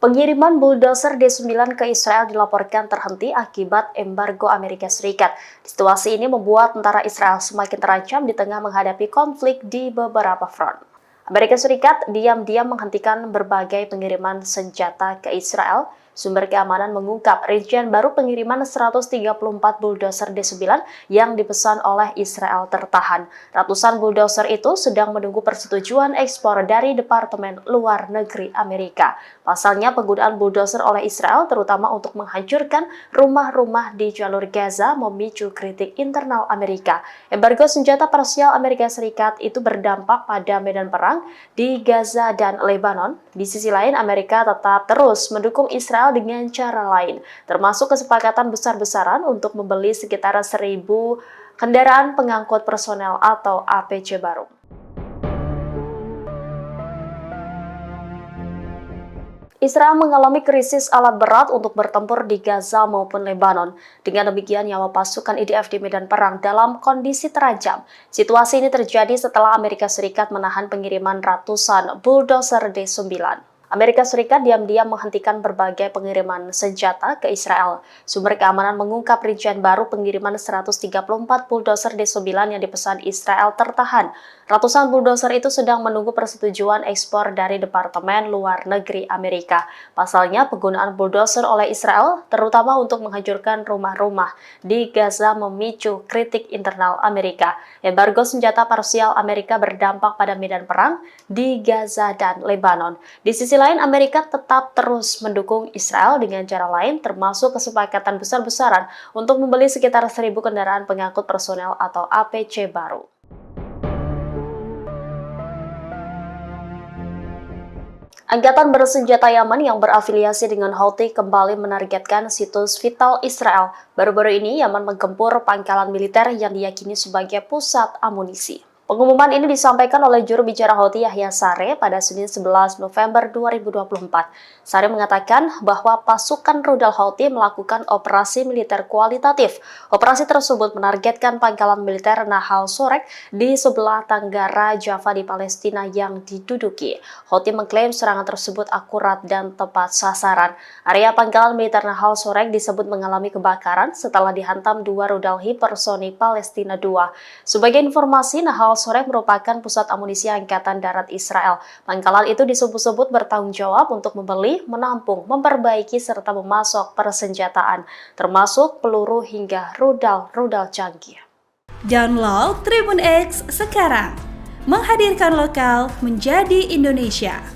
Pengiriman bulldozer D9 ke Israel dilaporkan terhenti akibat embargo Amerika Serikat. Situasi ini membuat tentara Israel semakin terancam di tengah menghadapi konflik di beberapa front. Amerika Serikat diam-diam menghentikan berbagai pengiriman senjata ke Israel. Sumber keamanan mengungkap rincian baru pengiriman 134 bulldozer D9 yang dipesan oleh Israel tertahan. Ratusan bulldozer itu sedang menunggu persetujuan ekspor dari Departemen Luar Negeri Amerika. Pasalnya, penggunaan bulldozer oleh Israel terutama untuk menghancurkan rumah-rumah di jalur Gaza memicu kritik internal Amerika. Embargo senjata parsial Amerika Serikat itu berdampak pada medan perang di Gaza dan Lebanon. Di sisi lain, Amerika tetap terus mendukung Israel dengan cara lain, termasuk kesepakatan besar-besaran untuk membeli sekitar 1.000 kendaraan pengangkut personel atau APC baru. Israel mengalami krisis alat berat untuk bertempur di Gaza maupun Lebanon. Dengan demikian, nyawa pasukan IDF di medan perang dalam kondisi terancam. Situasi ini terjadi setelah Amerika Serikat menahan pengiriman ratusan bulldozer D9. Amerika Serikat diam-diam menghentikan berbagai pengiriman senjata ke Israel. Sumber keamanan mengungkap rincian baru pengiriman 134 bulldozer D9 yang dipesan Israel tertahan. Ratusan bulldozer itu sedang menunggu persetujuan ekspor dari Departemen Luar Negeri Amerika. Pasalnya, penggunaan bulldozer oleh Israel, terutama untuk menghancurkan rumah-rumah di Gaza, memicu kritik internal Amerika. Embargo senjata parsial Amerika berdampak pada medan perang di Gaza dan Lebanon. Di sisi lain, Amerika tetap terus mendukung Israel dengan cara lain, termasuk kesepakatan besar-besaran untuk membeli sekitar 1.000 kendaraan pengangkut personel atau APC baru. Angkatan bersenjata Yaman yang berafiliasi dengan Houthi kembali menargetkan situs vital Israel. Baru-baru ini, Yaman menggempur pangkalan militer yang diyakini sebagai pusat amunisi. Pengumuman ini disampaikan oleh juru bicara Houthi Yahya Saree pada Senin 11 November 2024. Saree mengatakan bahwa pasukan rudal Houthi melakukan operasi militer kualitatif. Operasi tersebut menargetkan pangkalan militer Nahal Sorek di sebelah Tenggara Java di Palestina yang diduduki. Houthi mengklaim serangan tersebut akurat dan tepat sasaran. Area pangkalan militer Nahal Sorek disebut mengalami kebakaran setelah dihantam dua rudal hipersonik Palestina II. Sebagai informasi, Nahal Sorek merupakan pusat amunisi Angkatan Darat Israel. Pangkalan itu disebut-sebut bertanggung jawab untuk membeli, menampung, memperbaiki, serta memasok persenjataan, termasuk peluru hingga rudal-rudal canggih. Download Tribun X sekarang, menghadirkan lokal menjadi Indonesia.